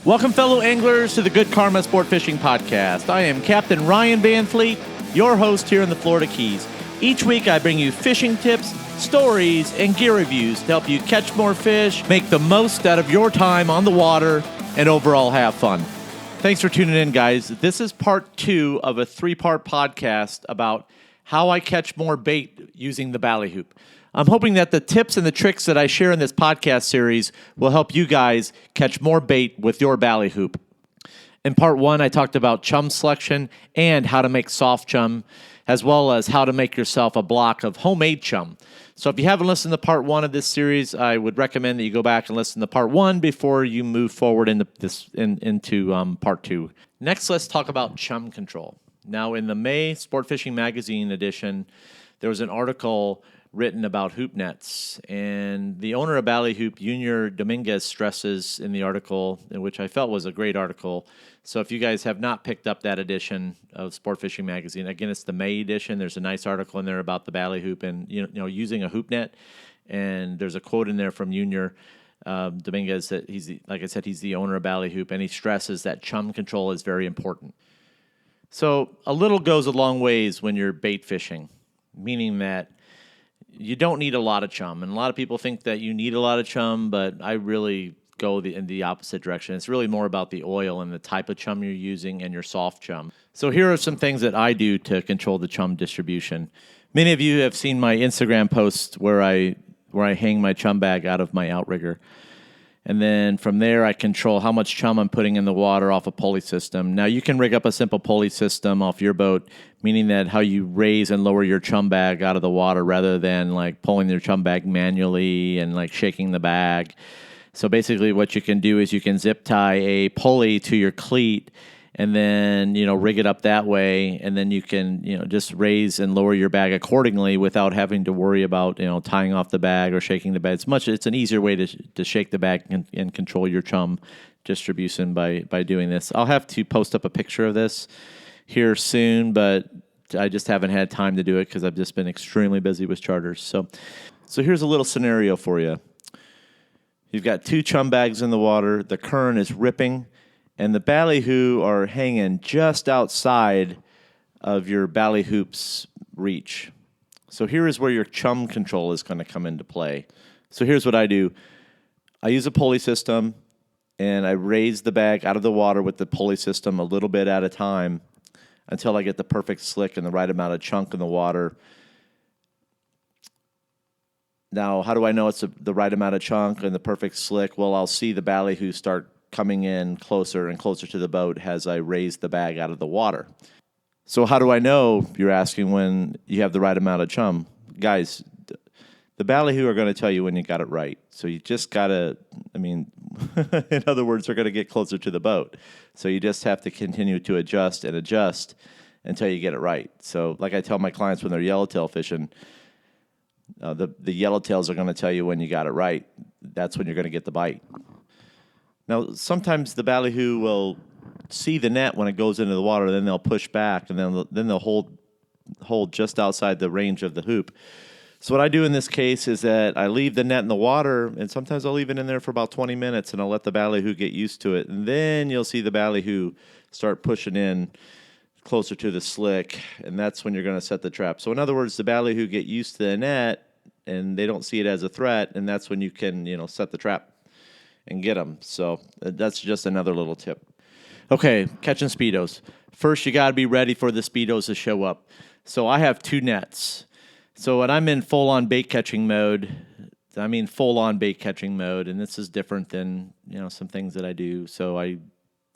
Welcome, fellow anglers, to the Good Karma Sportfishing Podcast. I am Captain Ryan Van Fleet, your host here in the Florida Keys. Each week, I bring you fishing tips, stories, and gear reviews to help you catch more fish, make the most out of your time on the water, and overall have fun. Thanks for tuning in, guys. This is part 2 of a 3-part podcast about how I catch more bait using the Ballyhoop. I'm hoping that the tips and the tricks that I share in this podcast series will help you guys catch more bait with your Ballyhoop. In part 1, I talked about chum selection and how to make soft chum, as well as how to make yourself a block of homemade chum. So if you haven't listened to part 1 of this series, I would recommend that you go back and listen to part 1 before you move forward into part 2. Next, let's talk about chum control. Now, in the May Sport Fishing Magazine edition, there was an article written about hoop nets, and the owner of Ballyhoop, Junior Dominguez, stresses in the article, which I felt was a great article. So if you guys have not picked up that edition of Sport Fishing Magazine, again, it's the May edition. There's a nice article in there about the Ballyhoop and using a hoop net, and there's a quote in there from Junior Dominguez that he's the owner of Ballyhoop, and he stresses that chum control is very important. So a little goes a long ways when you're bait fishing, meaning that you don't need a lot of chum. And a lot of people think that you need a lot of chum, but I really go in the opposite direction. It's really more about the oil and the type of chum you're using and your soft chum. So here are some things that I do to control the chum distribution. Many of you have seen my Instagram posts where I hang my chum bag out of my outrigger. And then from there, I control how much chum I'm putting in the water off a pulley system. Now, you can rig up a simple pulley system off your boat, meaning that how you raise and lower your chum bag out of the water rather than like pulling your chum bag manually and like shaking the bag. So basically what you can do is you can zip tie a pulley to your cleat and then, rig it up that way. And then you can, just raise and lower your bag accordingly without having to worry about, tying off the bag or shaking the bag. It's an easier way to shake the bag and control your chum distribution by doing this. I'll have to post up a picture of this here soon, but I just haven't had time to do it because I've just been extremely busy with charters. So here's a little scenario for you. You've got 2 chum bags in the water. The current is ripping, and the ballyhoo are hanging just outside of your ballyhoop's reach. So here is where your chum control is going to come into play. So here's what I do. I use a pulley system, and I raise the bag out of the water with the pulley system a little bit at a time until I get the perfect slick and the right amount of chunk in the water. Now, how do I know it's the right amount of chunk and the perfect slick? Well, I'll see the ballyhoo start coming in closer and closer to the boat as I raise the bag out of the water. So how do I know, you're asking, when you have the right amount of chum? Guys, the ballyhoo are going to tell you when you got it right. So you just got to, in other words, they're going to get closer to the boat. So you just have to continue to adjust until you get it right. So like I tell my clients when they're yellowtail fishing, the yellowtails are going to tell you when you got it right. That's when you're going to get the bite. Now, sometimes the ballyhoo will see the net when it goes into the water, then they'll push back, and then they'll hold just outside the range of the hoop. So what I do in this case is that I leave the net in the water, and sometimes I'll leave it in there for about 20 minutes, and I'll let the ballyhoo get used to it. And then you'll see the ballyhoo start pushing in closer to the slick, and that's when you're going to set the trap. So in other words, the ballyhoo get used to the net, and they don't see it as a threat, and that's when you can, set the trap and get them. So that's just another little tip. Okay, catching Speedos. First, you got to be ready for the Speedos to show up. So I have 2 nets. So when I'm in full-on bait catching mode, and this is different than, some things that I do. So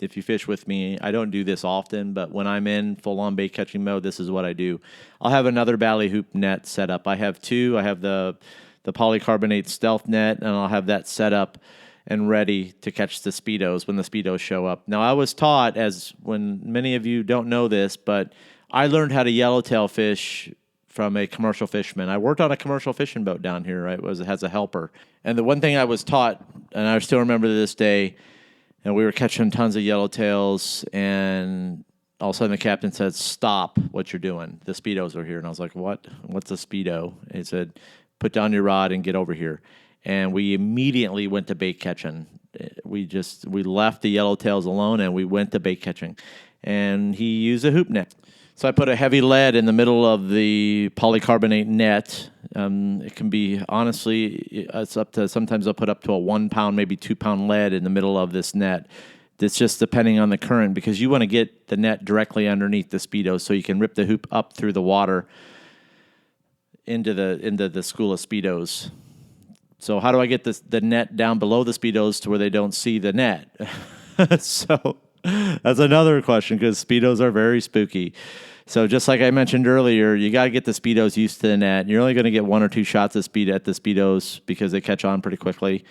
if you fish with me, I don't do this often, but when I'm in full-on bait catching mode, this is what I do. I'll have another ballyhoop net set up. I have 2. I have the polycarbonate stealth net, and I'll have that set up and ready to catch the Speedos when the Speedos show up. Now, I was taught, when many of you don't know this, but I learned how to yellowtail fish from a commercial fisherman. I worked on a commercial fishing boat down here, right? It has a helper. And the one thing I was taught, and I still remember to this day, and we were catching tons of yellowtails, and all of a sudden the captain said, "Stop what you're doing. The Speedos are here." And I was like, "What? What's a Speedo?" He said, "Put down your rod and get over here." And we immediately went to bait catching. we left the yellowtails alone and we went to bait catching. And he used a hoop net. So I put a heavy lead in the middle of the polycarbonate net. It can be, honestly, it's up to, sometimes I'll put up to a 1 pound, maybe 2 pound lead in the middle of this net. It's just depending on the current, because you want to get the net directly underneath the Speedos so you can rip the hoop up through the water into the school of Speedos. So how do I get the net down below the Speedos to where they don't see the net? So that's another question, because Speedos are very spooky. So just like I mentioned earlier, you got to get the Speedos used to the net. You're only going to get 1 or 2 shots of speed at the Speedos because they catch on pretty quickly.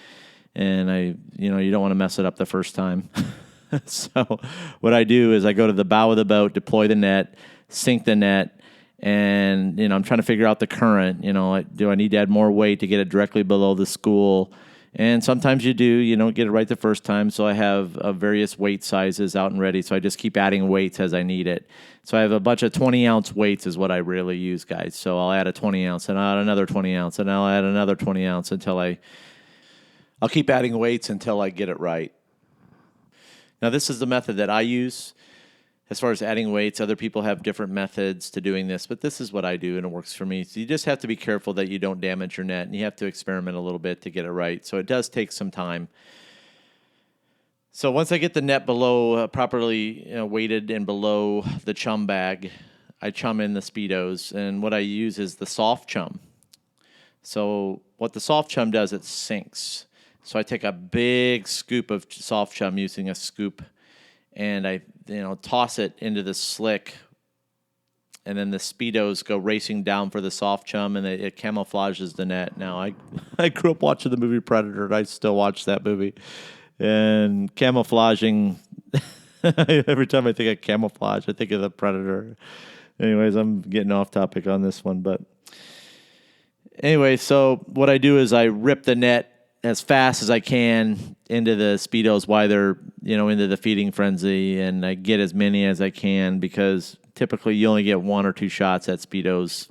And you don't want to mess it up the first time. So what I do is I go to the bow of the boat, deploy the net, sink the net, and I'm trying to figure out the current. Do I need to add more weight to get it directly below the school? And sometimes you do. You don't get it right the first time. So I have various weight sizes out and ready. So I just keep adding weights as I need it. So I have a bunch of 20-ounce weights is what I really use, guys. So I'll add a 20-ounce, and I'll add another 20-ounce, and I'll add another 20-ounce until I'll keep adding weights until I get it right. Now, this is the method that I use as far as adding weights. Other people have different methods to doing this, but this is what I do, and it works for me. So you just have to be careful that you don't damage your net, and you have to experiment a little bit to get it right. So it does take some time. So once I get the net below, properly weighted and below the chum bag, I chum in the Speedos, and what I use is the soft chum. So what the soft chum does, it sinks. So I take a big scoop of soft chum using a scoop, and I toss it into the slick, and then the Speedos go racing down for the soft chum, and it camouflages the net. Now, I grew up watching the movie Predator, and I still watch that movie. And camouflaging, every time I think of camouflage, I think of the Predator. Anyways, I'm getting off topic on this one, but anyway, so what I do is I rip the net as fast as I can into the Speedos while they're, into the feeding frenzy, and I get as many as I can, because typically you only get 1 or 2 shots at Speedos.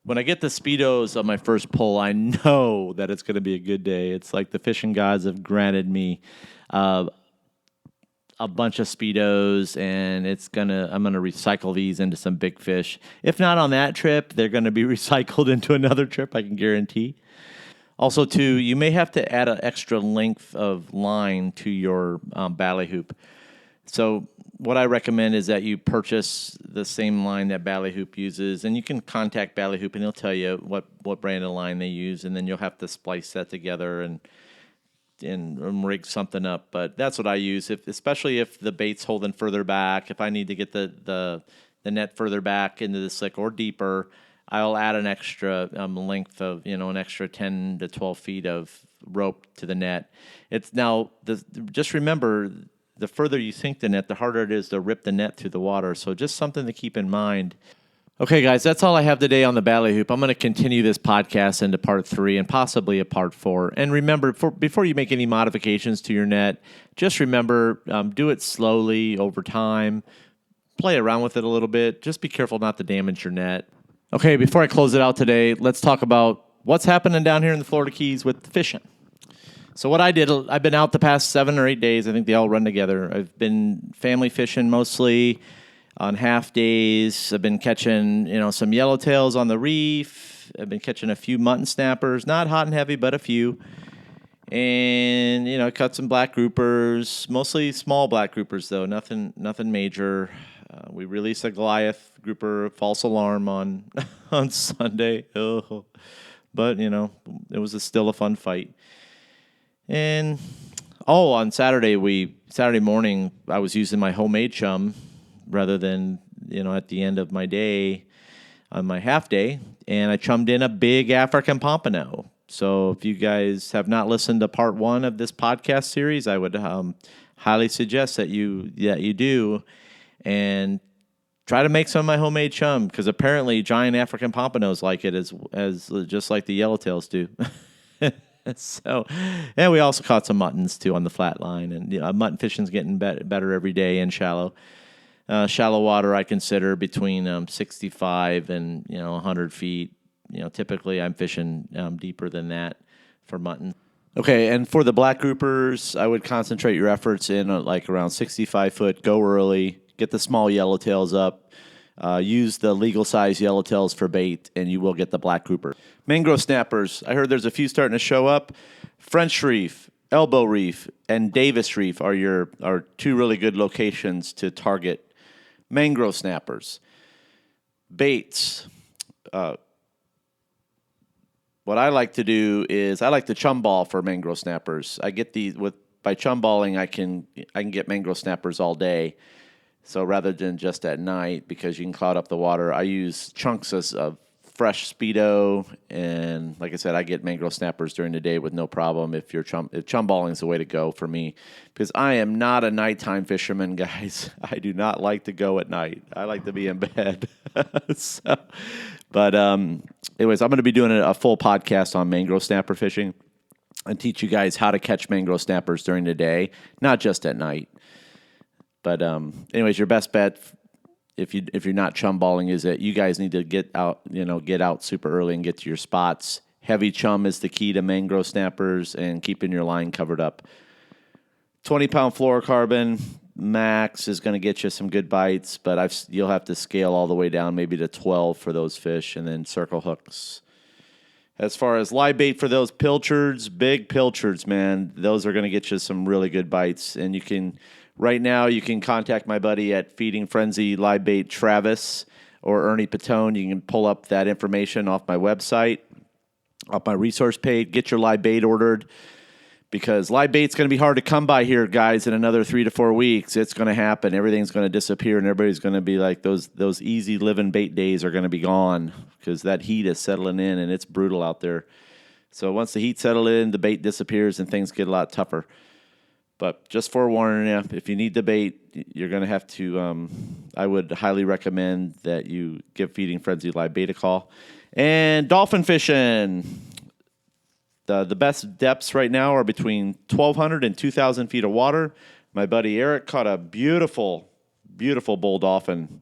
When I get the Speedos on my first pull, I know that it's going to be a good day. It's like the fishing gods have granted me a bunch of Speedos, and I'm gonna recycle these into some big fish. If not on that trip, they're going to be recycled into another trip, I can guarantee. Also, too, you may have to add an extra length of line to your Ballyhoop. So what I recommend is that you purchase the same line that Ballyhoop uses, and you can contact Ballyhoop, and they'll tell you what brand of line they use, and then you'll have to splice that together and rig something up. But that's what I use, especially if the bait's holding further back. If I need to get the net further back into the slick or deeper, I'll add an extra length of, an extra 10 to 12 feet of rope to the net. It's now, just remember, the further you sink the net, the harder it is to rip the net through the water. So just something to keep in mind. Okay, guys, that's all I have today on the Ballyhoop. I'm going to continue this podcast into part 3 and possibly a part 4. And remember, before you make any modifications to your net, just remember, do it slowly over time. Play around with it a little bit. Just be careful not to damage your net. Okay, before I close it out today, let's talk about what's happening down here in the Florida Keys with fishing. So what I did, I've been out the past 7 or 8 days. I think they all run together. I've been family fishing mostly on half days. I've been catching, some yellowtails on the reef. I've been catching a few mutton snappers, not hot and heavy, but a few. And, I caught some black groupers, mostly small black groupers though, nothing major. We released a Goliath grouper, false alarm on Sunday. Oh. But, it was still a fun fight. And, on Saturday morning, I was using my homemade chum rather than, at the end of my day, on my half day, and I chummed in a big African pompano. So if you guys have not listened to part 1 of this podcast series, I would highly suggest that you do, and try to make some of my homemade chum, because apparently giant African pompanos like it as just like the yellowtails do. So, and we also caught some muttons too on the flat line, and mutton fishing's getting better every day in shallow water. I consider between 65 and 100 feet. Typically I'm fishing deeper than that for mutton. Okay, and for the black groupers, I would concentrate your efforts in like around 65 foot, go early, get the small yellowtails up, use the legal size yellowtails for bait, and you will get the black grouper. Mangrove snappers, I heard there's a few starting to show up. French Reef, Elbow Reef, and Davis Reef are two really good locations to target mangrove snappers. Baits. What I like to do is I like to chum ball for mangrove snappers. I get these by chum balling. I can get mangrove snappers all day. So rather than just at night, because you can cloud up the water, I use chunks of fresh Speedo, and like I said, I get mangrove snappers during the day with no problem. If chum balling is the way to go for me, because I am not a nighttime fisherman, guys. I do not like to go at night. I like to be in bed. Anyways, I'm going to be doing a full podcast on mangrove snapper fishing and teach you guys how to catch mangrove snappers during the day, not just at night. But anyways, your best bet if you're not chum balling is that you guys need to get out super early and get to your spots. Heavy chum is the key to mangrove snappers and keeping your line covered up. 20-pound fluorocarbon max is going to get you some good bites, but you'll have to scale all the way down maybe to 12 for those fish, and then circle hooks. As far as live bait for those pilchards, big pilchards, man, those are going to get you some really good bites. And right now you can contact my buddy at Feeding Frenzy Live Bait Travis or Ernie Patone. You can pull up that information off my website, off my resource page. Get your live bait ordered, because live bait's going to be hard to come by here, guys, in another 3 to 4 weeks. It's going to happen. Everything's going to disappear, and everybody's going to be like, those easy living bait days are going to be gone, because that heat is settling in, and it's brutal out there. So once the heat settles in, the bait disappears, and things get a lot tougher. But just forewarning you, if you need the bait, you're going to have to, I would highly recommend that you give Feeding Frenzy Live Bait a call. And dolphin fishing. The best depths right now are between 1,200 and 2,000 feet of water. My buddy Eric caught a beautiful, beautiful bull dolphin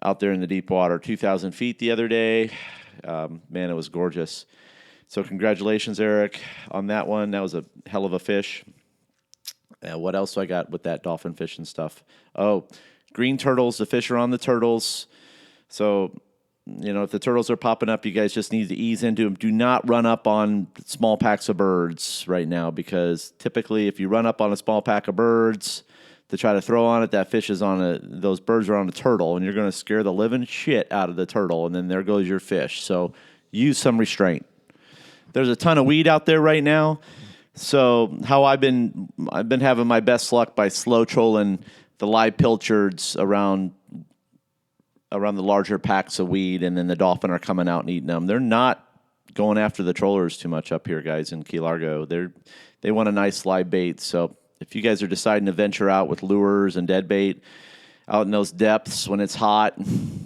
out there in the deep water, 2,000 feet the other day. Man, it was gorgeous. So congratulations, Eric, on that one. That was a hell of a fish. What else do I got with that dolphin fishing stuff? Oh, green turtles. The fish are on the turtles. So, if the turtles are popping up, you guys just need to ease into them. Do not run up on small packs of birds right now, because typically if you run up on a small pack of birds to try to throw on it, that fish is those birds are on a turtle, and you're going to scare the living shit out of the turtle, and then there goes your fish. So use some restraint. There's a ton of weed out there right now. So how I've been having my best luck by slow trolling the live pilchards around the larger packs of weed, and then the dolphin are coming out and eating them. They're not going after the trollers too much up here, guys, in Key Largo. They want a nice live bait. So if you guys are deciding to venture out with lures and dead bait out in those depths when it's hot,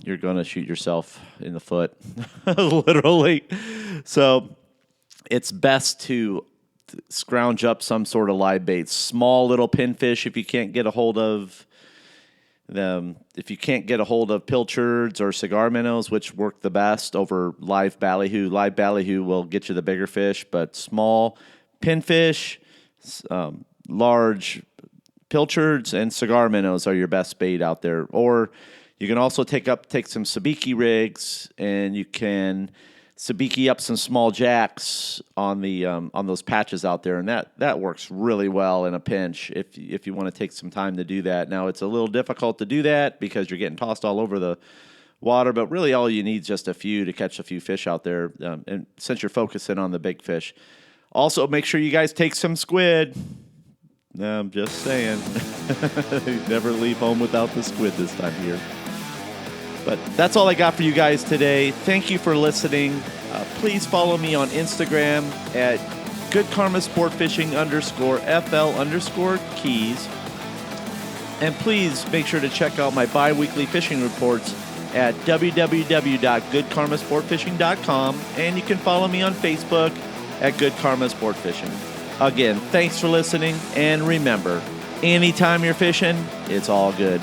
you're going to shoot yourself in the foot, literally. So it's best to scrounge up some sort of live bait. Small little pinfish if you can't get a hold of them. If you can't get a hold of pilchards or cigar minnows, which work the best over live ballyhoo will get you the bigger fish, but small pinfish, large pilchards, and cigar minnows are your best bait out there. Or you can also take some sabiki rigs, and you can sabiki up some small jacks on those patches out there, and that works really well in a pinch if you want to take some time to do that. Now, it's a little difficult to do that because you're getting tossed all over the water, but really all you need is just a few to catch a few fish out there, and since you're focusing on the big fish. Also, make sure you guys take some squid. No, I'm just saying. Never leave home without the squid this time of year. But that's all I got for you guys today. Thank you for listening. Please follow me on Instagram at Good Karma Sportfishing _FL_Keys. And please make sure to check out my bi-weekly fishing reports at www.goodkarmasportfishing.com. And you can follow me on Facebook at Good Karma Sportfishing. Again, thanks for listening. And remember, anytime you're fishing, it's all good.